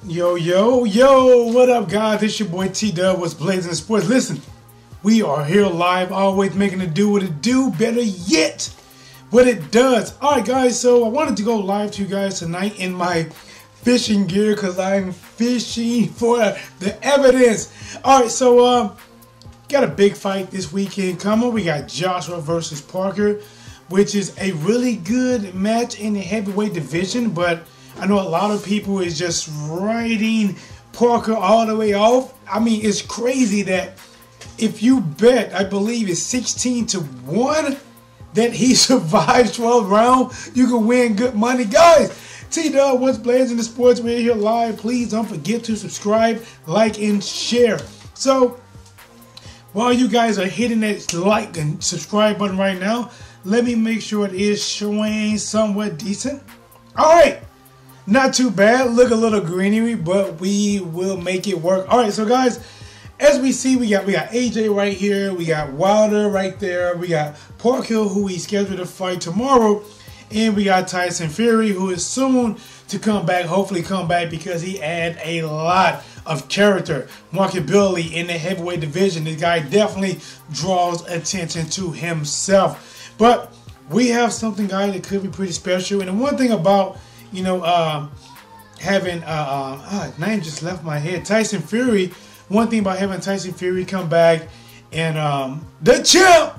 Yo, yo, yo, what up, guys? It's your boy T-Dub, what's blazing in sports. Listen, we are here live, always making it do what it do, better yet, what it does. All right, guys, so I wanted to go live to you guys tonight in my fishing gear because I'm fishing for the evidence. All right, so got a big fight this weekend coming. We got Joshua versus Parker, which is a really good match in the heavyweight division, but I know a lot of people is just writing Parker all the way off. I mean, it's crazy that if you bet, I believe it's 16-1 that he survives 12 rounds, you can win good money. Guys, T-Dub, what's blazing the sports? We're here live. Please don't forget to subscribe, like, and share. So, while you guys are hitting that like and subscribe button right now, let me make sure it is showing somewhat decent. All right. Not too bad. Look a little greenery, but we will make it work. All right, so guys, as we see, we got AJ right here. We got Wilder right there. We got Parker, who he's scheduled to fight tomorrow. And we got Tyson Fury, who is soon to come back, hopefully come back, because he had a lot of character, marketability in the heavyweight division. This guy definitely draws attention to himself. But we have something, guys, that could be pretty special. And the one thing about having name just left my head, Tyson Fury. One thing about having Tyson Fury come back and the champ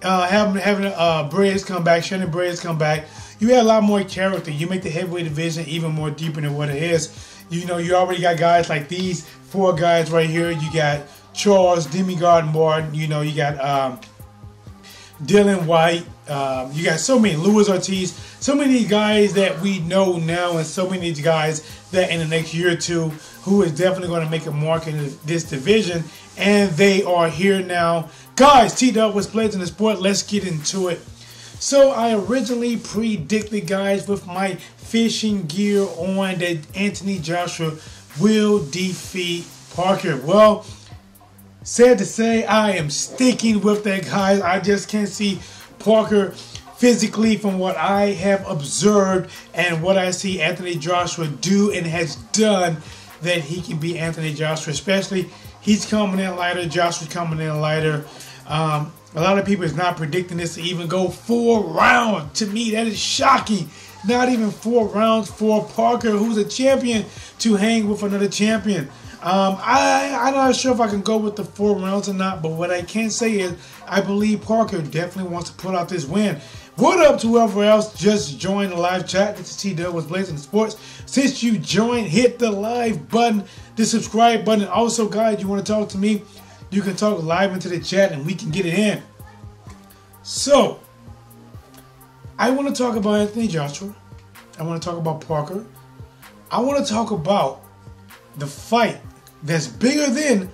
having Briggs come back, Shannon Briggs come back, you have a lot more character. You make the heavyweight division even more deeper than what it is. You know, you already got guys like these four guys right here. You got Charles, Demigod Martin. You know, you got Dillian Whyte. You got so many, Luis Ortiz, so many guys that we know now, and so many guys that in the next year or two who is definitely going to make a mark in this division, and they are here now. Guys, T-Dub, what's blazing the sport? Let's get into it. So I originally predicted, guys, with my fishing gear on, that Anthony Joshua will defeat Parker. Well, sad to say, I am sticking with that, guys. I just can't see Parker physically from what I have observed and what I see Anthony Joshua do and has done, that he can beat Anthony Joshua. Especially, he's coming in lighter. Joshua's coming in lighter. A lot of people is not predicting this to even go 4 rounds. To me, that is shocking. Not even 4 rounds for Parker, who's a champion, to hang with another champion. I'm not sure if I can go with the 4 rounds or not, but what I can say is I believe Parker definitely wants to pull out this win. What up to whoever else just joined the live chat? This is T-Dub, what's blazing the sports. Since you joined, hit the like button, the subscribe button. Also, guys, you want to talk to me, you can talk live into the chat and we can get it in. So, I want to talk about Anthony Joshua. I want to talk about Parker. I want to talk about the fight that's bigger than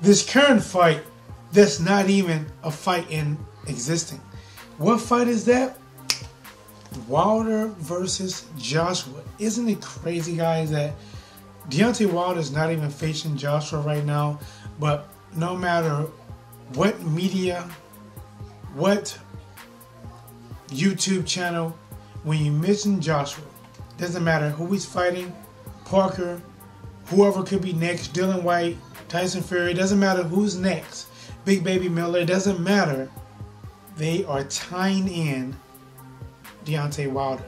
this current fight that's not even a fight in existing. What fight is that? Wilder versus Joshua. Isn't it crazy, guys, that Deontay Wilder is not even facing Joshua right now, but no matter what media, what YouTube channel, when you mention Joshua, doesn't matter who he's fighting, Parker, whoever could be next, Dillian Whyte, Tyson Fury, doesn't matter who's next, Big Baby Miller, it doesn't matter. They are tying in Deontay Wilder.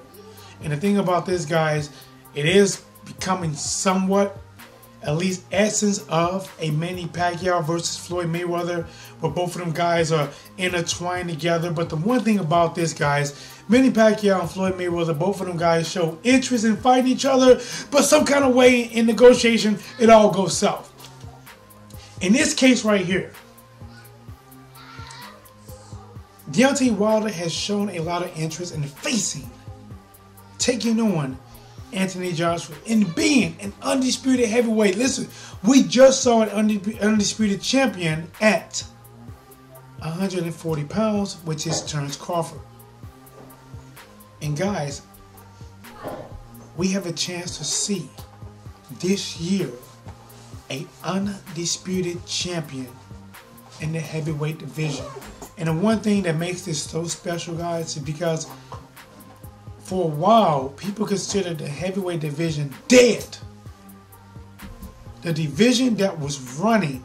And the thing about this, guys, it is becoming somewhat, at least essence of, a Manny Pacquiao versus Floyd Mayweather, where both of them guys are intertwined together. But the one thing about this, guys, Manny Pacquiao and Floyd Mayweather, both of them guys show interest in fighting each other, but some kind of way in negotiation, it all goes south. In this case right here, Deontay Wilder has shown a lot of interest in taking on Anthony Joshua and being an undisputed heavyweight. Listen, we just saw an undisputed champion at 140 pounds, which is Terence Crawford. And guys, we have a chance to see this year an undisputed champion in the heavyweight division. And the one thing that makes this so special, guys, is because for a while, people considered the heavyweight division dead. the division that was running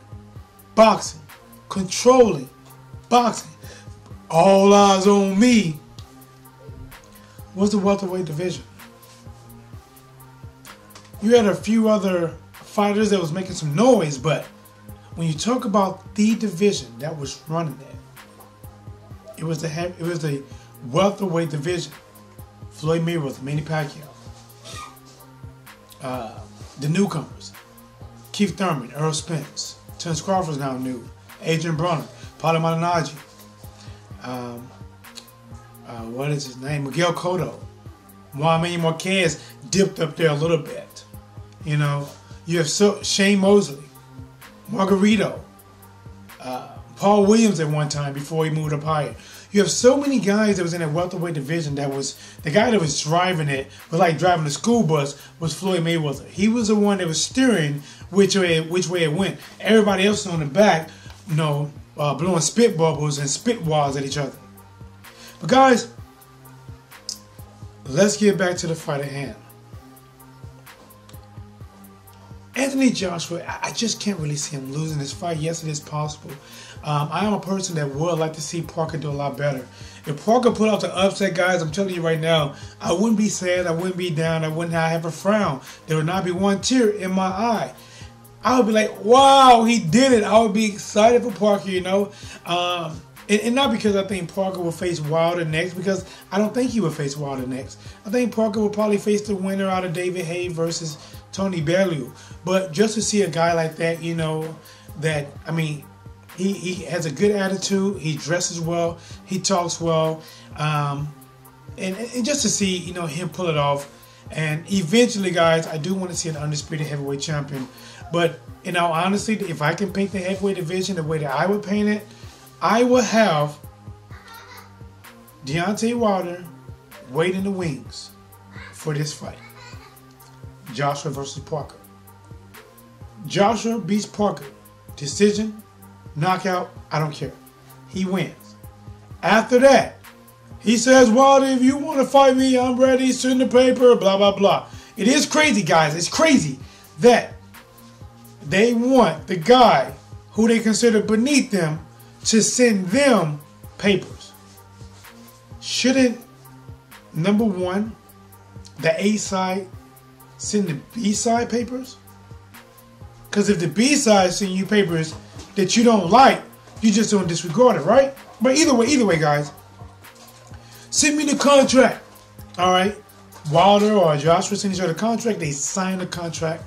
boxing, controlling boxing, all eyes on me, was the welterweight division. You had a few other fighters that was making some noise, but when you talk about the division that was running it, it was the welterweight division. Floyd Mayweather, Manny Pacquiao, the newcomers, Keith Thurman, Earl Spence, Terence Crawford's now new, Adrian Broner, Paulo Malignaggi, what is his name? Miguel Cotto, Juan Marquez dipped up there a little bit. You know, you have Shane Mosley, Margarito, Paul Williams at one time before he moved up higher. You have so many guys that was in that welterweight division that was, the guy that was driving it, was like driving a school bus, was Floyd Mayweather. He was the one that was steering which way it went. Everybody else on the back, you know, blowing spit bubbles and spit walls at each other. But guys, let's get back to the fight at hand. Anthony Joshua, I just can't really see him losing this fight. Yes, it is possible. I am a person that would like to see Parker do a lot better. If Parker put out the upset, guys, I'm telling you right now, I wouldn't be sad, I wouldn't be down, I wouldn't have a frown. There would not be one tear in my eye. I would be like, wow, he did it. I would be excited for Parker, you know. And not because I think Parker will face Wilder next, because I don't think he will face Wilder next. I think Parker will probably face the winner out of David Haye versus Tony Bellew. But just to see a guy like that, you know, that, I mean, he has a good attitude, he dresses well, he talks well, and just to see, you know, him pull it off. And eventually, guys, I do want to see an undisputed heavyweight champion. But in all honesty, if I can paint the heavyweight division the way that I would paint it, I will have Deontay Wilder wait in the wings for this fight. Joshua versus Parker. Joshua beats Parker. Decision, knockout, I don't care. He wins. After that, he says, Wilder, if you want to fight me, I'm ready. Send the paper, blah, blah, blah. It is crazy, guys. It's crazy that they want the guy who they consider beneath them to send them papers. Shouldn't, number one, the A side send the B side papers? Because if the B side send you papers that you don't like, you just don't disregard it, right? But either way, guys, send me the contract. All right, Wilder or Joshua send each other the contract. They sign the contract.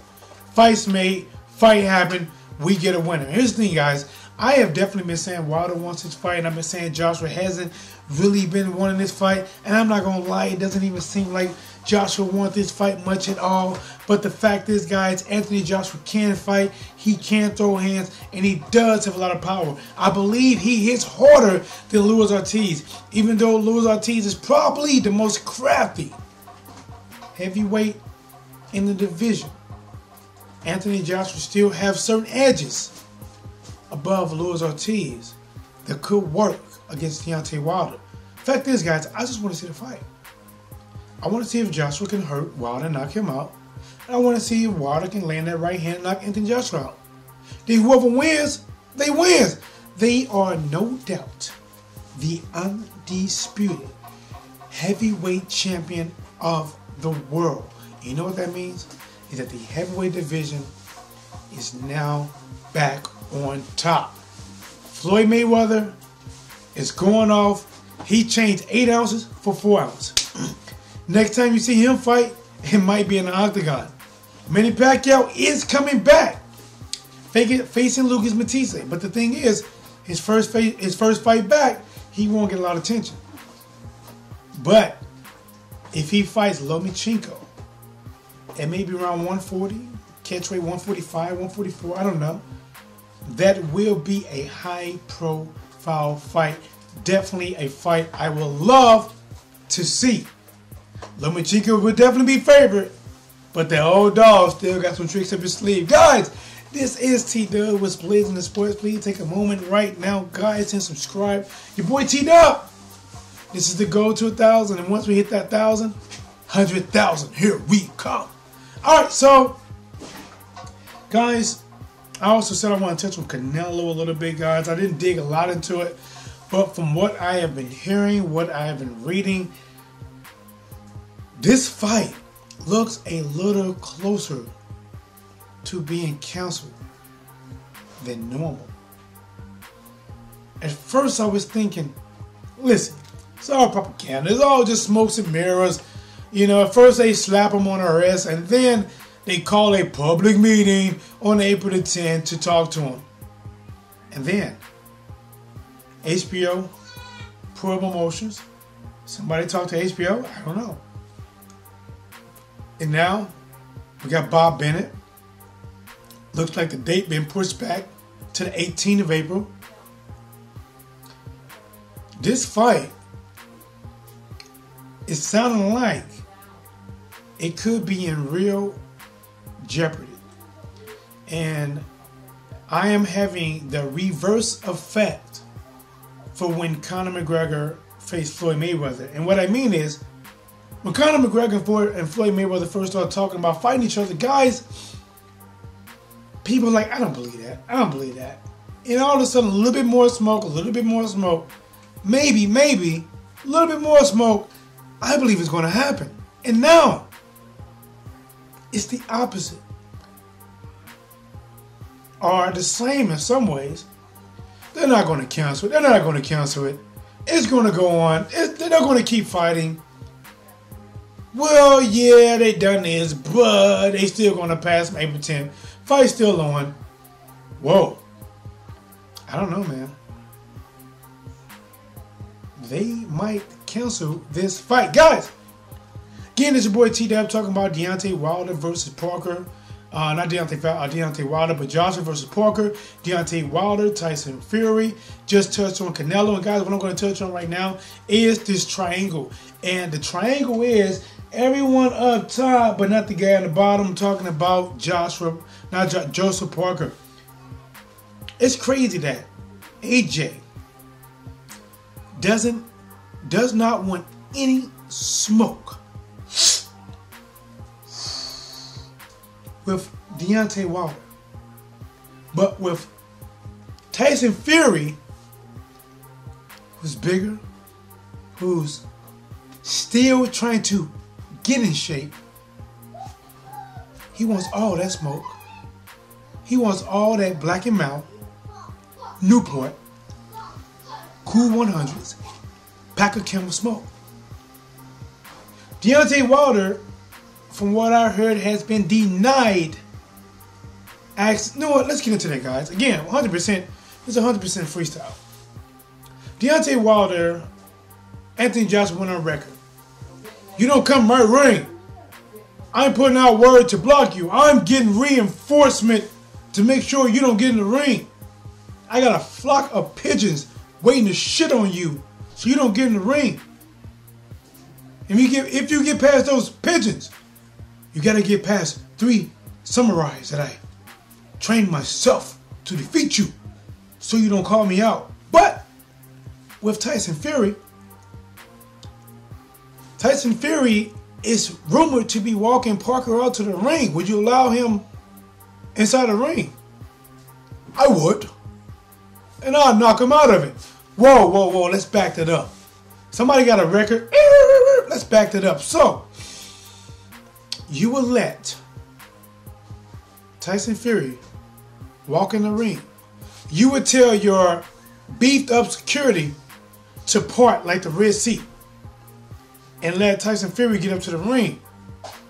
Fight's made. Fight happened. We get a winner. Here's the thing, guys. I have definitely been saying Wilder wants this fight, and I've been saying Joshua hasn't really been wanting this fight. And I'm not going to lie, it doesn't even seem like Joshua wants this fight much at all. But the fact is, guys, Anthony Joshua can fight, he can throw hands, and he does have a lot of power. I believe he hits harder than Luis Ortiz, even though Luis Ortiz is probably the most crafty heavyweight in the division. Anthony Joshua still have certain edges above Luis Ortiz that could work against Deontay Wilder. Fact is, guys, I just want to see the fight. I want to see if Joshua can hurt Wilder and knock him out. And I want to see if Wilder can land that right hand and knock Anthony Joshua out. Then whoever wins, they win. They are no doubt the undisputed heavyweight champion of the world. You know what that means? Is that the heavyweight division is now back on top. Floyd Mayweather is going off. He changed 8 ounces for 4 ounces. Next time you see him fight, it might be in the octagon. Manny Pacquiao is coming back, facing Lucas Matisse. But the thing is, his first fight back, he won't get a lot of attention. But if he fights Lomachenko, it may be around 140, catch weight 145, 144, I don't know. That will be a high-profile fight. Definitely a fight I will love to see. Lomachenko would definitely be favorite, but the old dog still got some tricks up his sleeve. Guys, this is T-Dub with Blazing the Sports. Please take a moment right now, guys, and subscribe. Your boy T-Dub. This is the goal to 1,000, and once we hit that 1,000, 100,000, here we come. All right, so Guys, I also said I want to touch on Canelo a little bit, guys. I didn't dig a lot into it, but from what I have been hearing, what I have been reading, this fight looks a little closer to being canceled than normal. At first I was thinking, listen, it's all propaganda. It's all just smokes and mirrors. You know, at first they slap him on arrest, and then they call a public meeting on April the 10th to talk to him. And then HBO, Pro Emotions, somebody talked to HBO? I don't know. And now we got Bob Bennett. Looks like the date been pushed back to the 18th of April. This fight is sounding like it could be in real jeopardy. And I am having the reverse effect for when Conor McGregor faced Floyd Mayweather. And what I mean is, when Conor McGregor and Floyd Mayweather first started talking about fighting each other, guys, people are like, I don't believe that. I don't believe that. And all of a sudden, a little bit more smoke, a little bit more smoke, maybe, a little bit more smoke, I believe it's going to happen. And now, it's the opposite. Or the same in some ways. They're not going to cancel it. They're not going to cancel it. It's going to go on. They're not going to keep fighting. Well, yeah, they done this, but they still going to pass April 10th. Fight's still on. Whoa. I don't know, man. They might cancel this fight. Guys, again, it's your boy T-Dub talking about Deontay Wilder versus Parker. Not Deontay Wilder, but Joshua versus Parker. Deontay Wilder, Tyson Fury. Just touched on Canelo. And guys, what I'm going to touch on right now is this triangle. And the triangle is everyone up top, but not the guy on the bottom. I'm talking about Joseph Parker. It's crazy that AJ does not want any smoke with Deontay Wilder. But with Tyson Fury, who's bigger, who's still trying to get in shape, he wants all that smoke. He wants all that Black & Mount, Newport, Cool 100s, pack of Camel smoke. Deontay Wilder, from what I heard, has been denied. You know what? Let's get into that, guys. Again, 100%. It's 100% freestyle. Deontay Wilder, Anthony Joshua went on record. You don't come my ring. I'm putting out word to block you. I'm getting reinforcement to make sure you don't get in the ring. I got a flock of pigeons waiting to shit on you so you don't get in the ring. If you get past those pigeons, you got to get past 3 samurais that I trained myself to defeat you so you don't call me out. But with Tyson Fury is rumored to be walking Parker out to the ring. Would you allow him inside the ring? I would. And I'll knock him out of it. Whoa, let's back that up. Somebody got a record? Let's back that up. So, you will let Tyson Fury walk in the ring. You would tell your beefed up security to part like the Red Sea and let Tyson Fury get up to the ring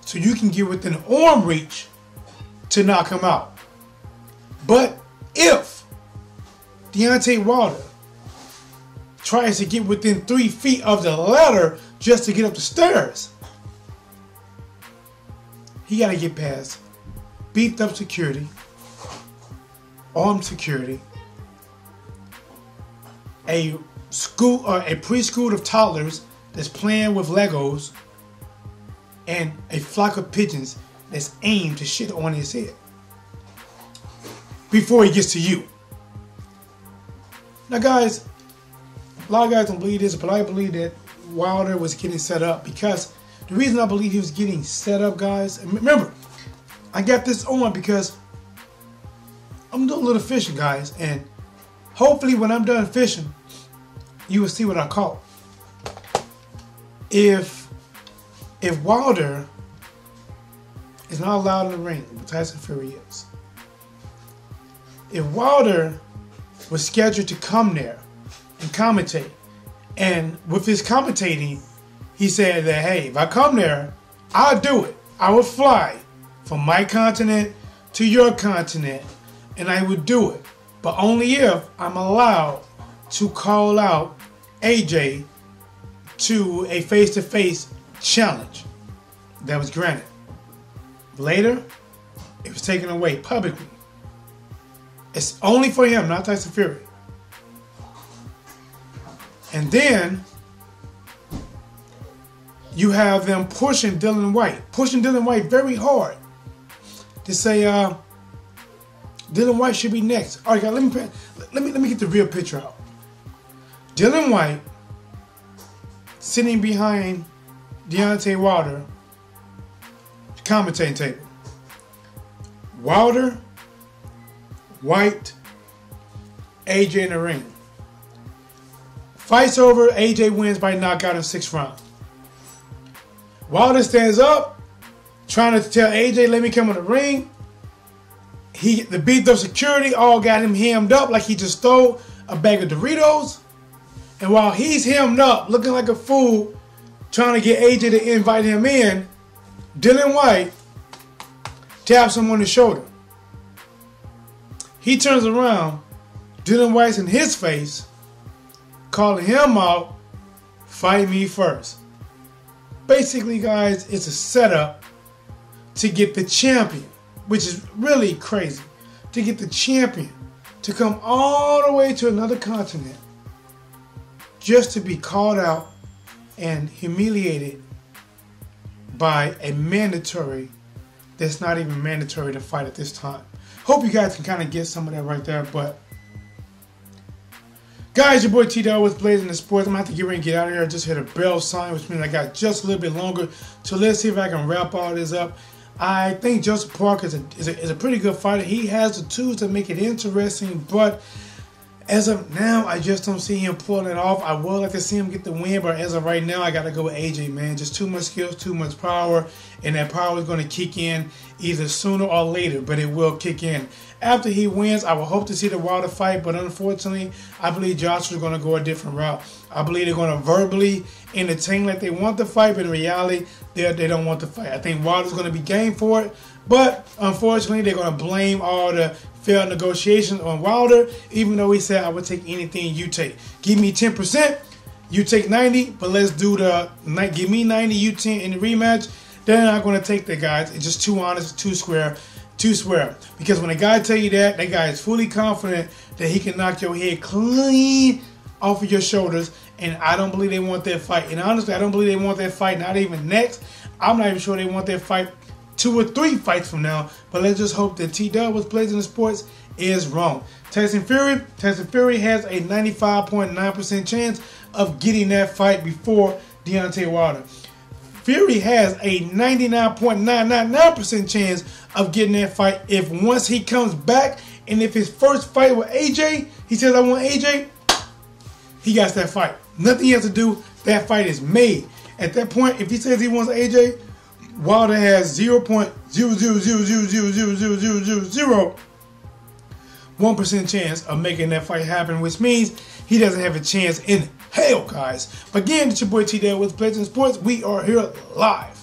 so you can get within arm reach to knock him out. But if Deontay Wilder tries to get within 3 feet of the ladder just to get up the stairs, he got to get past beefed up security, armed security, a preschool of toddlers that's playing with Legos, and a flock of pigeons that's aimed to shit on his head before he gets to you. Now, guys, a lot of guys don't believe this, but I believe that Wilder was getting set up, because the reason I believe he was getting set up, guys, and remember, I got this on because I'm doing a little fishing, guys, and hopefully when I'm done fishing, you will see what I caught. If Wilder is not allowed in the ring, but Tyson Fury is. If Wilder was scheduled to come there and commentate, and with his commentating, he said that, hey, if I come there, I'll do it. I will fly from my continent to your continent, and I would do it. But only if I'm allowed to call out AJ to a face-to-face challenge. That was granted. Later, it was taken away publicly. It's only for him, not Tyson Fury. And then you have them pushing Dillian Whyte very hard to say Dillian Whyte should be next. All right, guys, let me get the real picture out. Dillian Whyte sitting behind Deontay Wilder, commentating table. Wilder, Whyte, AJ in the ring. Fight's over. AJ wins by knockout in 6th round. Wilder stands up, trying to tell AJ, let me come in the ring. The beat up security all got him hemmed up like he just stole a bag of Doritos. And while he's hemmed up, looking like a fool, trying to get AJ to invite him in, Dillian Whyte taps him on the shoulder. He turns around, Dillian Whyte's in his face, calling him out, fight me first. Basically, guys, it's a setup to get the champion, which is really crazy, to get the champion to come all the way to another continent just to be called out and humiliated by a mandatory that's not even mandatory to fight at this time. Hope you guys can kind of get some of that right there. But guys, your boy T-Dog with Blazing the Sports. I'm going to have to get ready and get out of here. I just hit a bell sign, which means I got just a little bit longer. So let's see if I can wrap all this up. I think Joseph Parker is a pretty good fighter. He has the tools to make it interesting, but as of now, I just don't see him pulling it off. I would like to see him get the win, but as of right now, I got to go with AJ, man. Just too much skills, too much power, and that power is going to kick in either sooner or later, but it will kick in. After he wins, I will hope to see the Wilder fight, but unfortunately, I believe Joshua's going to go a different route. I believe they're going to verbally entertain like they want the fight, but in reality, they don't want the fight. I think Wilder's going to be game for it, but unfortunately, they're going to blame all the failed negotiations on Wilder, even though he said, I would take anything you take. Give me 10%, you take 90, but let's do give me 90, you 10 in the rematch. They're not going to take that, guys. It's just too honest, too square. Because when a guy tell you that guy is fully confident that he can knock your head clean off of your shoulders, and I don't believe they want that fight. And honestly, I don't believe they want that fight, not even next. I'm not even sure they want that fight 2 or 3 fights from now. But let's just hope that T-Dub was Blazing the Sports is wrong. Tyson Fury has a 95.9% chance of getting that fight before Deontay Wilder. Fury has a 99.999% chance of getting that fight if once he comes back, and if his first fight with AJ, he says, I want AJ, he got that fight. Nothing he has to do. That fight is made. At that point, if he says he wants AJ, Wilder has 0.0000001% chance of making that fight happen, which means he doesn't have a chance in hell, guys. Again, it's your boy T-Dale with Blazing Sports. We are here live.